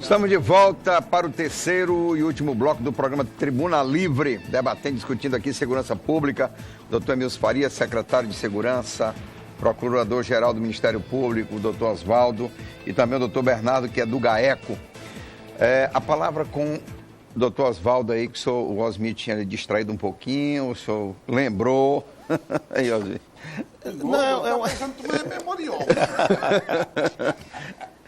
Estamos de volta para o terceiro e último bloco do programa Tribuna Livre, debatendo, discutindo aqui segurança pública. Dr. Emilson Faria, secretário de Segurança, procurador-geral do Ministério Público, o Dr. Oswaldo, e também o Dr. Bernardo, que é do GAECO. A palavra com o Dr. Oswaldo aí, que o Osmi tinha distraído um pouquinho, o senhor lembrou. Aí, Osmi. Não,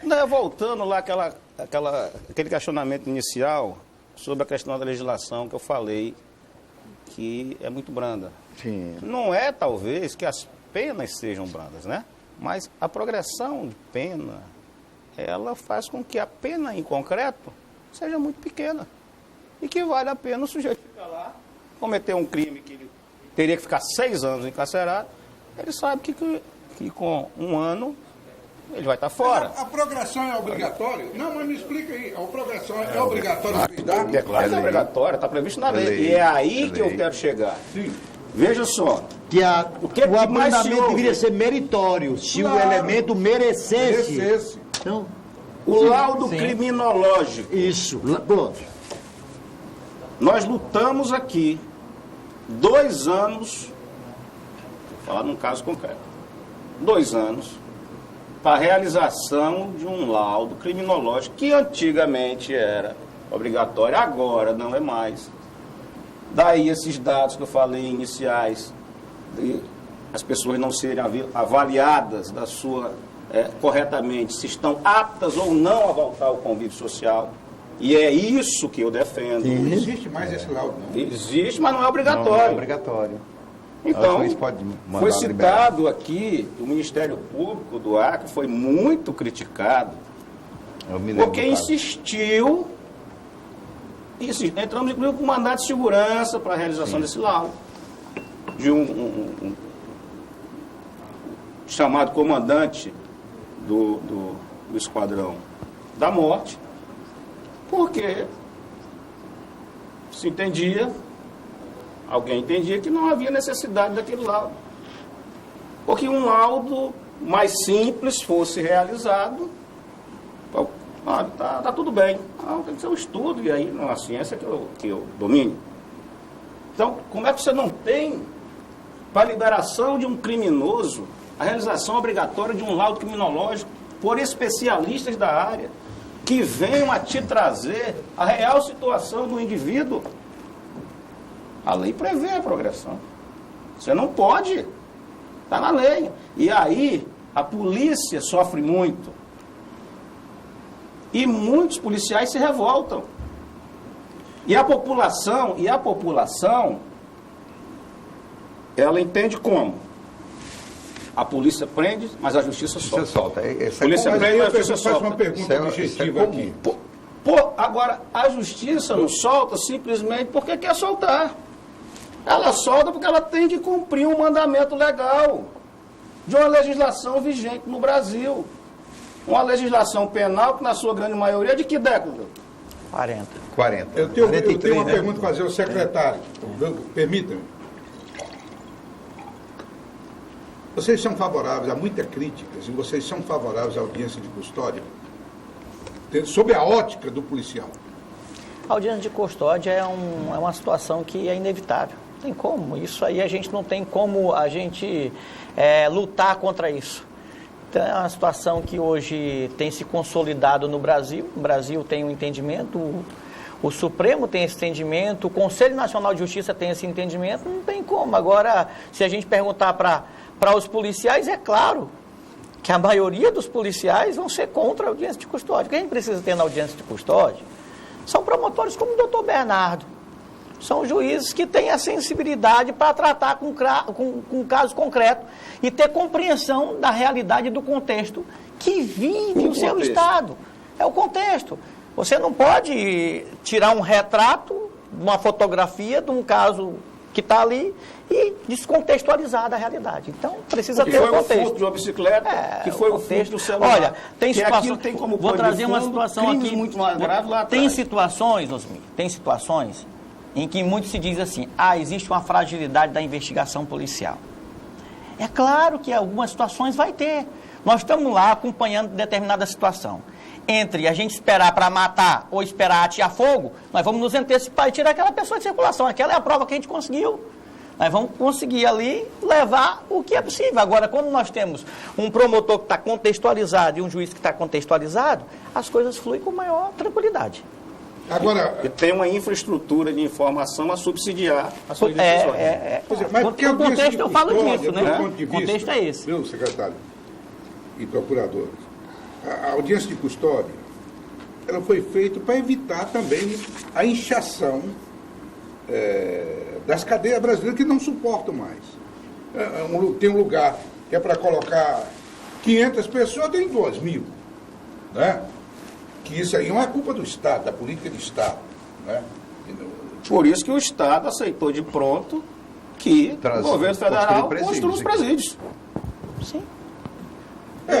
Não, voltando lá aquele questionamento inicial sobre a questão da legislação que eu falei, que é muito branda. Sim. Não é, talvez, que as penas sejam brandas, né? Mas a progressão de pena, ela faz com que a pena em concreto seja muito pequena. E que vale a pena o sujeito ficar lá, cometer um crime que ele teria que ficar 6 anos encarcerado, ele sabe que com 1 ano ele vai estar fora. A progressão é obrigatória? Não, mas me explica aí. A progressão é obrigatória de dar? É claro que é obrigatória, está previsto na lei. E é aí que eu quero chegar. Sim. Veja só. O abrandamento deveria ser meritório, se o elemento merecesse. Então, o laudo criminológico. Isso, pronto. Nós lutamos aqui 2 anos, vou falar num caso concreto, 2 anos, para a realização de um laudo criminológico que antigamente era obrigatório, agora não é mais. Daí esses dados que eu falei iniciais, de as pessoas não serem avaliadas da sua, corretamente, se estão aptas ou não a voltar ao convívio social. E é isso que eu defendo. Não existe mais esse laudo, não? Existe, mas não é obrigatório. Não é obrigatório. Então, foi citado aqui, o Ministério Público do Acre foi muito criticado, porque insistiu, entramos inclusive com mandato de segurança para a realização desse laudo, de um chamado comandante do Esquadrão da Morte, porque se entendia, alguém entendia que não havia necessidade daquele laudo. Porque um laudo mais simples fosse realizado, tá tudo bem. Não, tem que ser um estudo, e aí não é a ciência que eu domine. Então, como é que você não tem, para a liberação de um criminoso, a realização obrigatória de um laudo criminológico por especialistas da área, que venham a te trazer a real situação do indivíduo? A lei prevê a progressão. Você não pode. Está na lei. E aí, a polícia sofre muito. E muitos policiais se revoltam. E a população, ela entende como? A polícia prende, mas a justiça solta. A polícia prende, mas a justiça solta. Faz uma pergunta objetiva aqui. Agora, a justiça não solta simplesmente porque quer soltar. Ela solta porque ela tem que cumprir um mandamento legal de uma legislação vigente no Brasil. Uma legislação penal que, na sua grande maioria, é de que década? 40. Eu tenho uma pergunta para fazer ao secretário. Permita-me. Vocês são favoráveis a muitas críticas e vocês são favoráveis à audiência de custódia? Sob a ótica do policial. A audiência de custódia é uma situação que é inevitável. Não tem como. Isso aí a gente não tem como a gente lutar contra isso. Então é uma situação que hoje tem se consolidado no Brasil. O Brasil tem um entendimento, o Supremo tem esse entendimento, o Conselho Nacional de Justiça tem esse entendimento. Não tem como. Agora, se a gente perguntar para os policiais, é claro que a maioria dos policiais vão ser contra a audiência de custódia. O que a gente precisa ter na audiência de custódia são promotores como o doutor Bernardo. São juízes que têm a sensibilidade para tratar com um caso concreto e ter compreensão da realidade do contexto que vive o seu Estado. É o contexto. Você não pode tirar um retrato, uma fotografia de um caso que está ali e descontextualizar da realidade. Então, precisa ter o contexto. Que foi o furto de uma bicicleta, que foi o furto do celular. Olha, tem situações... Tem como vou trazer uma situação aqui... muito mais grave lá tem atrás. situações, Osmi, em que muito se diz assim, existe uma fragilidade da investigação policial. É claro que algumas situações vai ter. Nós estamos lá acompanhando determinada situação. entre a gente esperar para matar ou esperar atear fogo, nós vamos nos antecipar e tirar aquela pessoa de circulação. Aquela é a prova que a gente conseguiu. Nós vamos conseguir ali levar o que é possível. Agora, quando nós temos um promotor que está contextualizado e um juiz que está contextualizado, as coisas fluem com maior tranquilidade. Agora, E tem uma infraestrutura de informação a subsidiar as suas decisões. mas No contexto eu falo disso, né? O contexto é esse. Meu secretário e procurador, a audiência de custódia, ela foi feita para evitar também a inchação das cadeias brasileiras que não suportam mais. Tem um lugar que é para colocar 500 pessoas, tem 2.000, né? Que isso aí não é culpa do Estado, da política do Estado, né? Por isso que o Estado aceitou de pronto que o governo federal construa os presídios. Sim.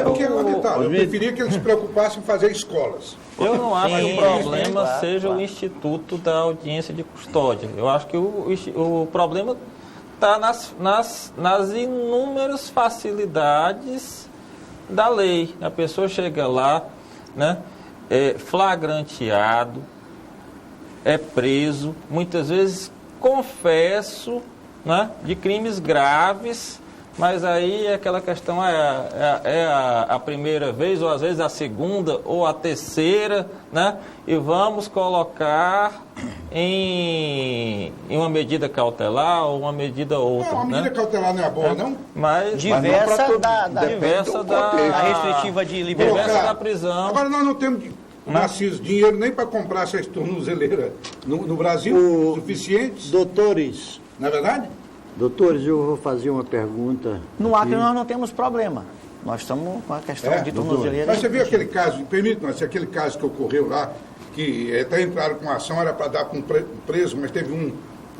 Porque é um detalhe, eu preferia que eles se preocupassem em fazer escolas. Eu não acho que o Sim, problema claro, seja claro. o Instituto da Audiência de Custódia. Eu acho que o problema está nas inúmeras facilidades da lei. A pessoa chega lá, né, é flagranteado, é preso, muitas vezes confesso, né, de crimes graves, mas aí é aquela questão, a primeira vez, ou às vezes a segunda, ou a terceira, né? E vamos colocar em uma medida cautelar ou uma medida outra. Não, a medida cautelar não é boa, não? Mas Diversa diversa a restritiva de liberdade. diversa da prisão. Agora nós não temos dinheiro nem para comprar essas tornozeleiras no Brasil suficientes, Doutores, não é verdade? doutores, eu vou fazer uma pergunta. No Acre aqui. nós não temos problema. Nós estamos com a questão de tornozeleira. Mas você viu aquele caso, permite-me, aquele caso que ocorreu lá, que até entraram com ação, era para dar com preso, mas teve um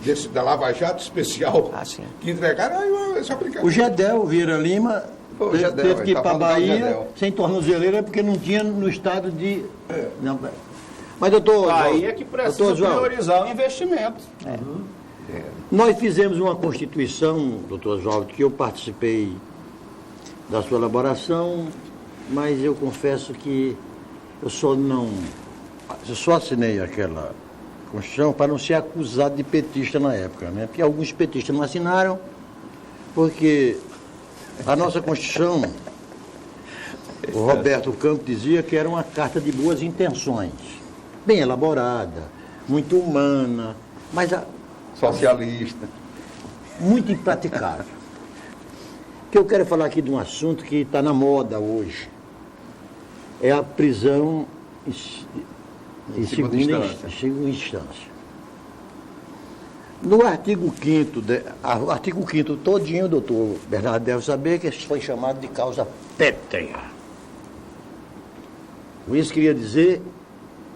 desse da Lava Jato especial Sim. que entregaram, aí essa brincadeira. O Gedel Vieira Lima Pô, Gedel, teve que ir tá para a falando do Bahia Gedel. sem tornozeleira porque não tinha no estado de... Não, mas, doutor Aí Oswaldo, é que precisa doutor Oswaldo, priorizar o investimento. nós fizemos uma Constituição, doutor Oswaldo, que eu participei da sua elaboração, mas eu confesso que eu só assinei aquela Constituição para não ser acusado de petista na época, né? Porque alguns petistas não assinaram, porque a nossa Constituição, o Roberto Campos dizia que era uma carta de boas intenções, bem elaborada, muito humana, mas Socialista. muito impraticável. Que eu quero falar aqui de um assunto que está na moda hoje. É a prisão em segunda instância. No artigo 5º, artigo 5º todinho, o doutor Bernardo deve saber que isso foi chamado de causa pétrea. Com isso queria dizer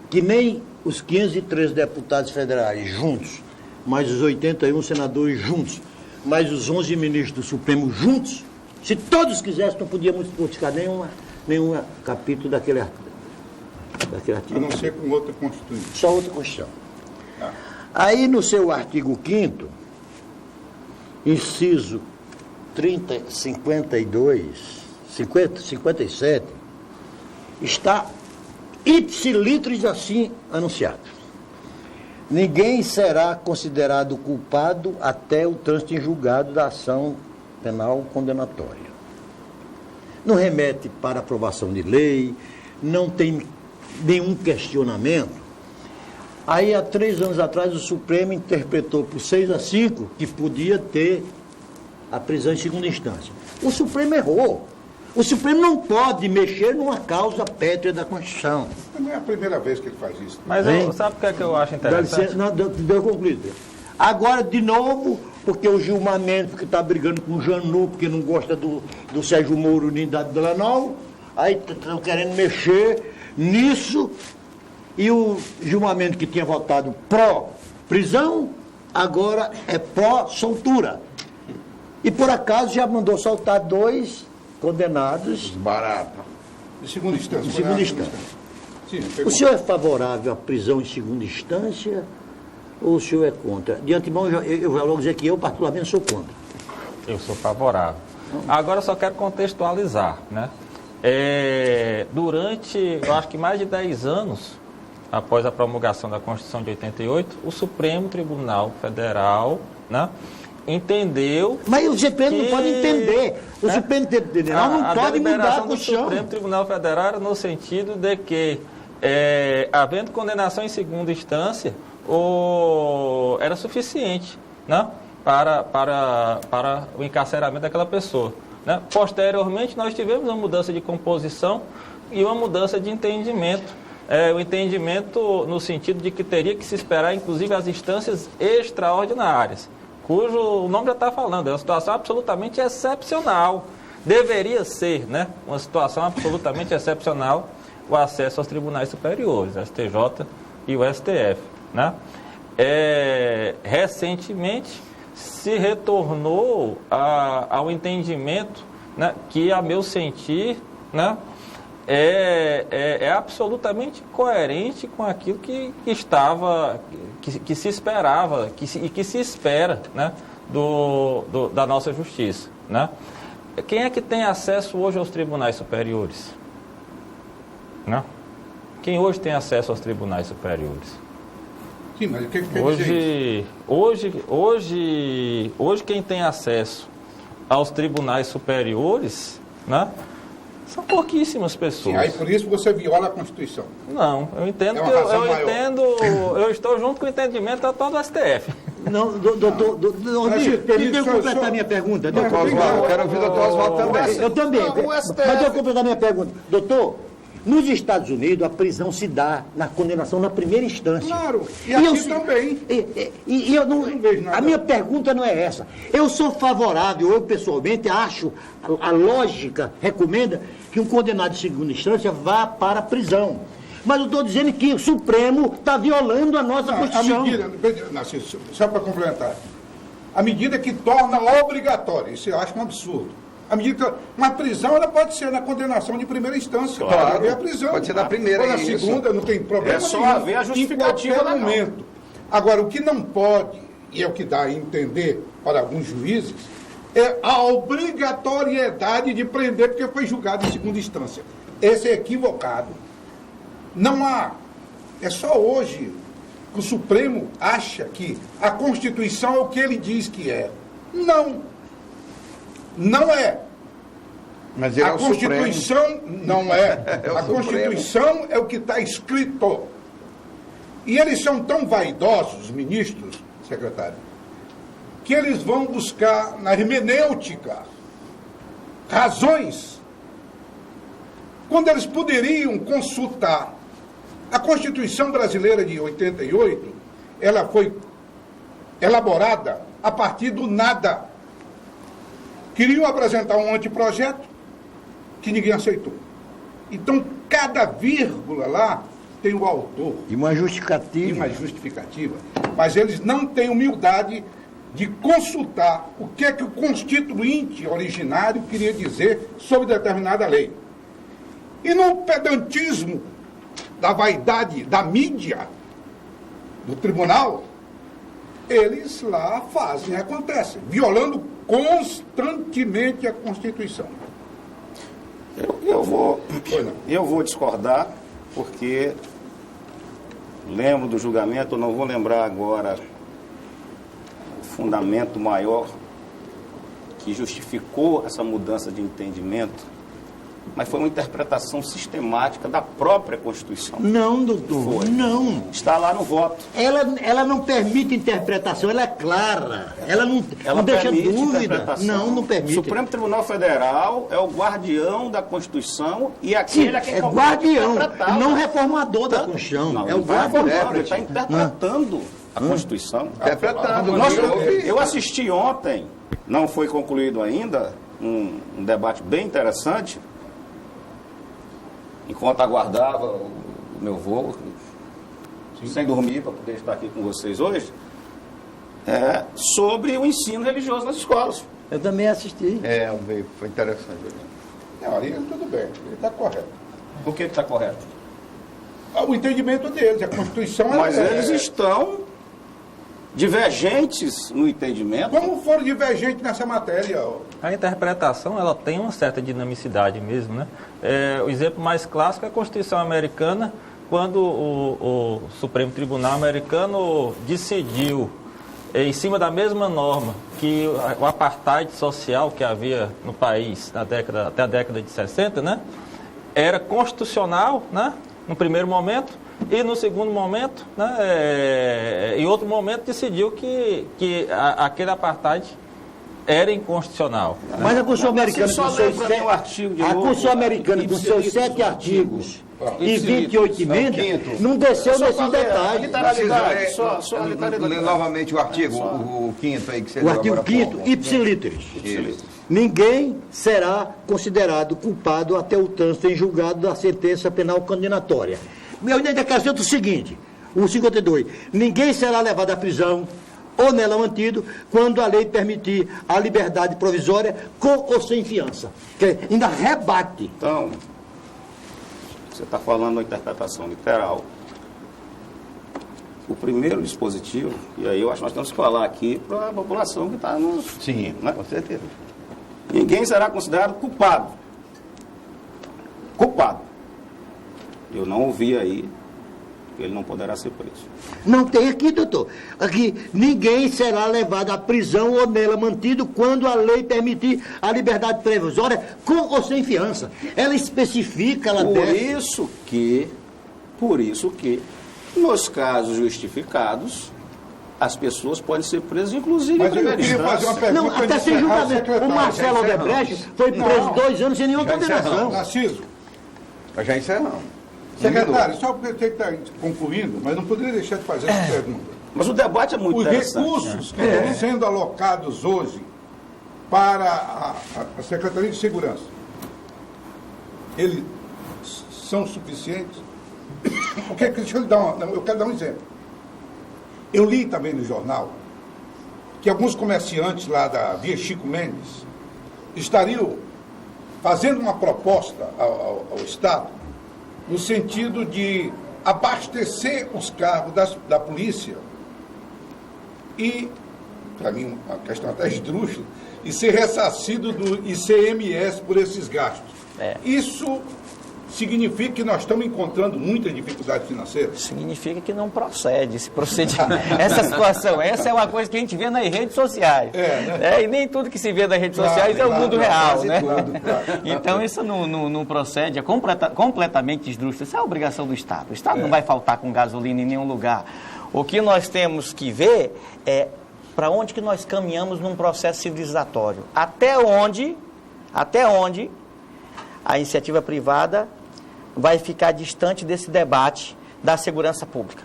que nem os 513 deputados federais juntos, mais os 81 senadores juntos, mais os 11 ministros do Supremo juntos, se todos quisessem, não podíamos modificar nenhum capítulo daquele artigo. A não ser com outra Constituição. Só outra Constituição. Aí, no seu artigo 5º, inciso 57, está ipsilitris assim anunciado. Ninguém será considerado culpado até o trânsito em julgado da ação penal condenatória. Não remete para aprovação de lei, não tem nenhum questionamento. Aí, há 3 anos atrás, o Supremo interpretou por 6-5 que podia ter a prisão em segunda instância. O Supremo errou. O Supremo não pode mexer numa causa pétrea da Constituição. Não é a primeira vez que ele faz isso. Mas sabe o que é que eu acho Dá interessante? licença, não, deu concluído. Agora, de novo, porque o Gilmar Mendes, porque está brigando com o Janot, porque não gosta do Sérgio Moro nem da Delanol, aí estão querendo mexer nisso, e o Gilmar Mendes, que tinha votado pró-prisão, agora é pró-soltura. E, por acaso, já mandou soltar 2 condenados Barato. Em segunda instância. em segunda instância. Sim, O senhor é favorável à prisão em segunda instância ou o senhor é contra? De antemão, eu já vou dizer que eu, particularmente, sou contra. Eu sou favorável. Agora, eu só quero contextualizar, né? Durante, eu acho que mais de 10 anos, após a promulgação da Constituição de 88, o Supremo Tribunal Federal, né, entendeu... Mas o Supremo não pode entender. O Supremo Tribunal não pode mudar a Constituição. O Supremo Tribunal Federal era no sentido de que, havendo condenação em segunda instância, era suficiente, né, para o encarceramento daquela pessoa. Né? Posteriormente, nós tivemos uma mudança de composição e uma mudança de entendimento. O entendimento no sentido de que teria que se esperar, inclusive, as instâncias extraordinárias, cujo o nome já está falando, é uma situação absolutamente excepcional. Deveria ser, né, uma situação absolutamente excepcional o acesso aos tribunais superiores, STJ e o STF. Né? Recentemente, se retornou ao entendimento, né, que, a meu sentir, né, é absolutamente coerente com aquilo que se esperava e que se espera, né, da nossa justiça. Né? Quem é que tem acesso hoje aos tribunais superiores? Né? Quem hoje tem acesso aos tribunais superiores? Sim, mas o que quer dizer isso? Hoje quem tem acesso aos tribunais superiores, né, são pouquíssimas pessoas. Sim, aí por isso você viola a Constituição. Não, eu entendo eu estou junto com o entendimento atual do STF. Não, doutor, deixa eu completar minha pergunta. Doutor Oswaldo, eu quero ouvir o doutor Oswaldo também. Eu também, mas deixa eu completar minha pergunta. Doutor, nos Estados Unidos, a prisão se dá na condenação na primeira instância. Claro, e aqui também. E eu não vejo nada. A minha pergunta não é essa. Eu sou favorável, eu pessoalmente acho, a lógica recomenda que um condenado de segunda instância vá para a prisão. Mas eu estou dizendo que o Supremo está violando a nossa Constituição. Só para complementar. A medida que torna obrigatório, isso eu acho um absurdo. A medida que, uma prisão ela pode ser na condenação de primeira instância. Claro, é a prisão. pode ser na primeira. Ou na segunda, não tem problema. É só haver a justificativa em qualquer momento. Agora, o que não pode, e é o que dá a entender para alguns juízes, é a obrigatoriedade de prender porque foi julgado em segunda instância. Esse é equivocado. Não há. É só hoje que o Supremo acha que a Constituição é o que ele diz que é. Não. Não é. Mas ele a Constituição Supremo. Não é. A Constituição é o que está escrito. E eles são tão vaidosos, os ministros, secretário, que eles vão buscar na hermenêutica razões quando eles poderiam consultar. A Constituição brasileira de 88, ela foi elaborada a partir do nada. Queriam apresentar um anteprojeto que ninguém aceitou. Então, cada vírgula lá tem o autor. E uma justificativa. Mas eles não têm humildade de consultar o que é que o constituinte originário queria dizer sobre determinada lei. E no pedantismo da vaidade da mídia, do tribunal, eles lá fazem, acontece, violando constantemente a Constituição. Eu vou discordar, porque lembro do julgamento, não vou lembrar agora o fundamento maior que justificou essa mudança de entendimento, mas foi uma interpretação sistemática da própria Constituição. Não, doutor, foi. Não. Está lá no voto. Ela não permite interpretação, ela é clara. Ela não deixa dúvida. Não permite. O Supremo Tribunal Federal é o guardião da Constituição e aquele é guardião, não reformador da Constituição. Não, é o guardião. Ele está interpretando a Constituição. Interpretando. Eu assisti ontem, não foi concluído ainda, um debate bem interessante, enquanto aguardava o meu voo, sem dormir, para poder estar aqui com vocês hoje, sobre o ensino religioso nas escolas. Eu também assisti. Foi interessante. Não, ali tudo bem, ele está correto. Por que está correto? O entendimento deles, a Constituição... Mas eles estão divergentes no entendimento. Como foram divergentes nessa matéria, a interpretação ela tem uma certa dinamicidade mesmo, né? O exemplo mais clássico é a Constituição americana, quando o Supremo Tribunal americano decidiu, em cima da mesma norma, que o apartheid social que havia no país até a década de 60, né, era constitucional, né, no primeiro momento, e no segundo momento, né, em outro momento, decidiu que aquele apartheid era inconstitucional. Mas a Constituição Americana, com seus 7 artigos e 28 emendas, não desceu nesses detalhes. Só ler novamente o artigo, o quinto aí que você O artigo 5º, ipsiliteris. Ninguém será considerado culpado até o trânsito em julgado da sentença penal condenatória. Eu ainda acrescento o seguinte, o 52, ninguém será levado à prisão ou nela mantido, quando a lei permitir a liberdade provisória com ou sem fiança. Que ainda rebate. Então, você está falando da interpretação literal. O primeiro dispositivo, e aí eu acho que nós temos que falar aqui para a população que está nos... Sim, né? com certeza. Ninguém será considerado culpado. Culpado. Eu não ouvi aí que ele não poderá ser preso. Não tem aqui, doutor. Aqui, ninguém será levado à prisão ou nela mantido quando a lei permitir a liberdade provisória com ou sem fiança. Ela especifica, ela Por isso que, nos casos justificados, as pessoas podem ser presas, inclusive Mas eu queria fazer uma pergunta. Não, até sem julgamento. O Marcelo Odebrecht foi preso 2 anos sem nenhuma condenação. Narciso. Já encerramos. Secretário, só porque você está concluindo, mas não poderia deixar de fazer essa pergunta. Mas o debate é muito Os interessante. recursos que estão sendo alocados hoje para a Secretaria de Segurança, eles são suficientes? Porque, deixa eu lhe dar eu quero dar um exemplo. Eu li também no jornal que alguns comerciantes lá da Via Chico Mendes estariam fazendo uma proposta ao Estado no sentido de abastecer os carros da polícia e, para mim, uma questão até esdrúxula, e ser ressarcido do ICMS por esses gastos. Isso significa que nós estamos encontrando muita dificuldade financeira? Significa que não procede esse procedimento. Essa situação, essa é uma coisa que a gente vê nas redes sociais. E nem tudo que se vê nas redes sociais é o mundo real, né? Então isso não procede, é completamente esdrúxulo. Isso é a obrigação do Estado. O Estado não vai faltar com gasolina em nenhum lugar. O que nós temos que ver é para onde que nós caminhamos num processo civilizatório. Até onde a iniciativa privada vai ficar distante desse debate da segurança pública.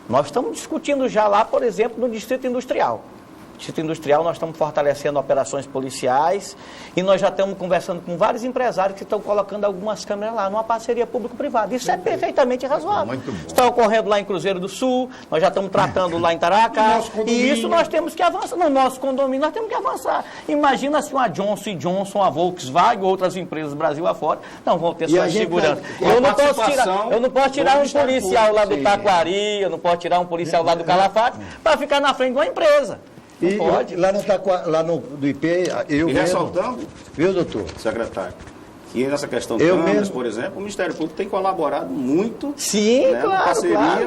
Nós estamos discutindo já lá, por exemplo, no Distrito Industrial. No Distrito Industrial nós estamos fortalecendo operações policiais e nós já estamos conversando com vários empresários que estão colocando algumas câmeras lá, numa parceria público-privada. Isso é perfeitamente razoável. Está ocorrendo lá em Cruzeiro do Sul, nós já estamos tratando lá em Taracá, e isso nós temos que avançar. No nosso condomínio nós temos que avançar. Imagina se uma Johnson & Johnson, a Volkswagen, outras empresas do Brasil afora, não vão ter sua segurança. Eu não posso tirar um policial lá do Taquari, eu não posso tirar um policial lá do Calafate para ficar na frente de uma empresa. E pode. Lá no do IP, eu e mesmo... ressaltando, viu, doutor? Secretário, e nessa questão de câmeras, por exemplo, o Ministério Público tem colaborado muito. Sim, claro.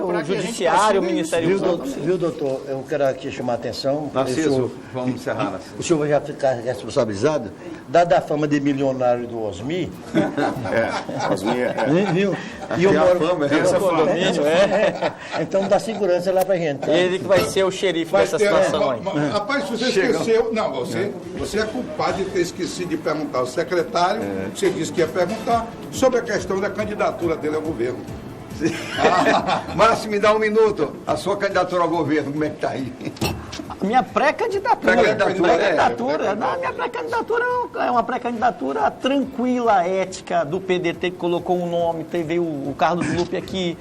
Para o Judiciário, o Ministério Público. Viu, doutor? Eu quero aqui chamar a atenção. Narciso, vamos encerrar, Narciso. O senhor vai já ficar responsabilizado? Dada a fama de milionário do Osmi. Osmi viu? E eu moro no condomínio. Então dá segurança lá pra gente. Tá? Ele que vai ser o xerife dessa situação aí. Rapaz, você esqueceu. Não, você é culpado de ter esquecido de perguntar ao secretário. Você disse que ia perguntar sobre a questão da candidatura dele ao governo. Márcio, me dá um minuto. A sua candidatura ao governo, como é que está aí? Minha pré-candidatura. Minha pré-candidatura é uma pré-candidatura tranquila, ética, do PDT, que colocou um nome, teve o Carlos Lupe aqui.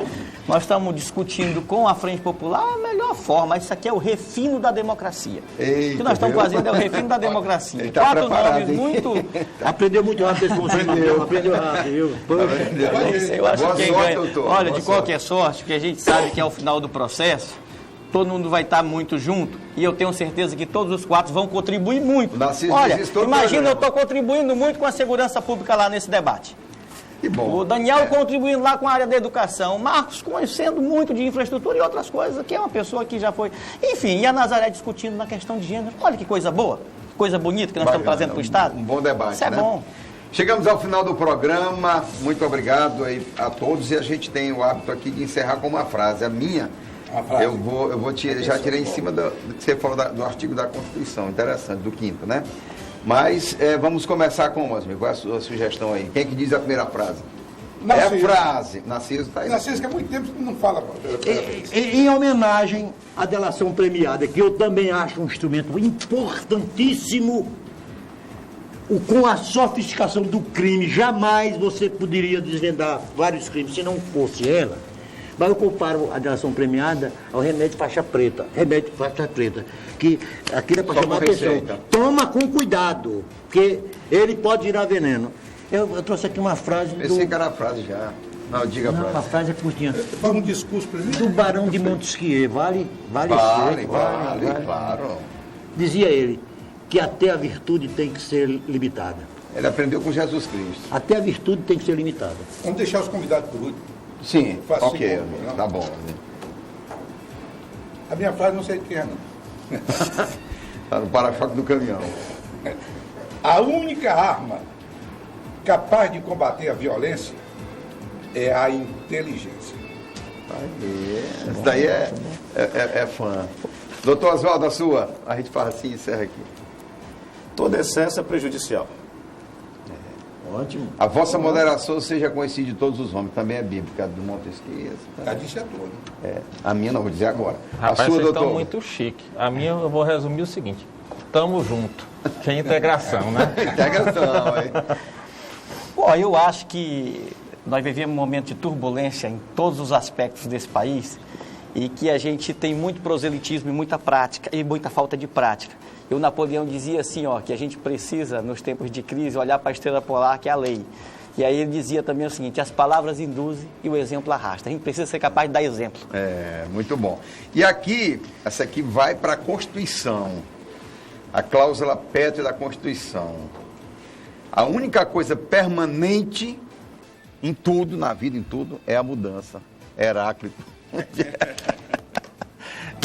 Nós estamos discutindo com a Frente Popular a melhor forma. Isso aqui é o refino da democracia. O que nós estamos fazendo é o refino da democracia. Tá 4 nomes muito... Aprendeu muito rápido esse conselho. Aprendeu rápido. Eu acho que quem ganha... Olha, de qualquer sorte, que a gente sabe que ao final do processo, todo mundo vai estar muito junto, e eu tenho certeza que todos os 4 vão contribuir muito. Olha, imagina, eu estou contribuindo muito com a segurança pública lá nesse debate. Que bom. O Daniel contribuindo lá com a área da educação, Marcos conhecendo muito de infraestrutura e outras coisas, que é uma pessoa que já foi... Enfim, e a Nazaré discutindo na questão de gênero. Olha que coisa boa, coisa bonita que nós estamos trazendo para o Estado. Um bom debate, Isso é bom. Chegamos ao final do programa, muito obrigado aí a todos, e a gente tem o hábito aqui de encerrar com uma frase. A minha, já tirei em cima do que você falou do artigo da Constituição, interessante, do 5º, né? Mas vamos começar com, Osmir, qual é a sua sugestão aí? Quem é que diz a primeira frase? Narciso. É a frase. Narciso está aí. Narciso, que há muito tempo não fala pela primeira vez. Em homenagem à delação premiada, que eu também acho um instrumento importantíssimo, com a sofisticação do crime, jamais você poderia desvendar vários crimes se não fosse ela. Mas eu comparo a delação premiada ao remédio faixa preta. Remédio faixa preta. Que aquilo é para chamar a atenção. Toma com cuidado, porque ele pode virar veneno. Eu trouxe aqui uma frase Pensei que era a frase já. Não, diga a frase. A frase é curtinha. Fala um discurso primeiro. Do Barão de Montesquieu. Vale, claro. Dizia ele que até a virtude tem que ser limitada. Ele aprendeu com Jesus Cristo. Até a virtude tem que ser limitada. Vamos deixar os convidados por último. Sim, Faço ok, segundo, tá bom. A minha frase não sei de quem é, não. Tá no para-choque do caminhão. A única arma capaz de combater a violência é a inteligência. Isso daí é fã. Doutor Oswaldo, a sua? A gente fala assim e encerra aqui. Todo excesso é prejudicial. Ótimo. A vossa moderação seja conhecida de todos os homens. Também é bíblica, do Montesquieu. Já disse a todos. A minha não, vou dizer agora. Rapaz, a sua, vocês doutor? estão muito chique. A minha eu vou resumir o seguinte. Tamo junto. Que é integração, né? Integração, hein? Bom, eu acho que nós vivemos um momento de turbulência em todos os aspectos desse país e que a gente tem muito proselitismo e muita prática e muita falta de prática. E o Napoleão dizia assim, que a gente precisa, nos tempos de crise, olhar para a estrela polar, que é a lei. E aí ele dizia também o seguinte, as palavras induzem e o exemplo arrasta. A gente precisa ser capaz de dar exemplo. Muito bom. E aqui, essa aqui vai para a Constituição. A cláusula pétrea da Constituição. A única coisa permanente em tudo, na vida, em tudo, é a mudança. Heráclito.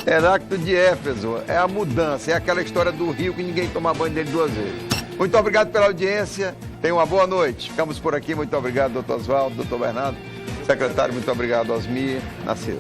Heráclito de Éfeso, é a mudança, é aquela história do rio que ninguém toma banho dele 2 vezes. Muito obrigado pela audiência, tenham uma boa noite. Ficamos por aqui, muito obrigado, doutor Oswaldo, doutor Bernardo, secretário, muito obrigado, Osmir, Narciso.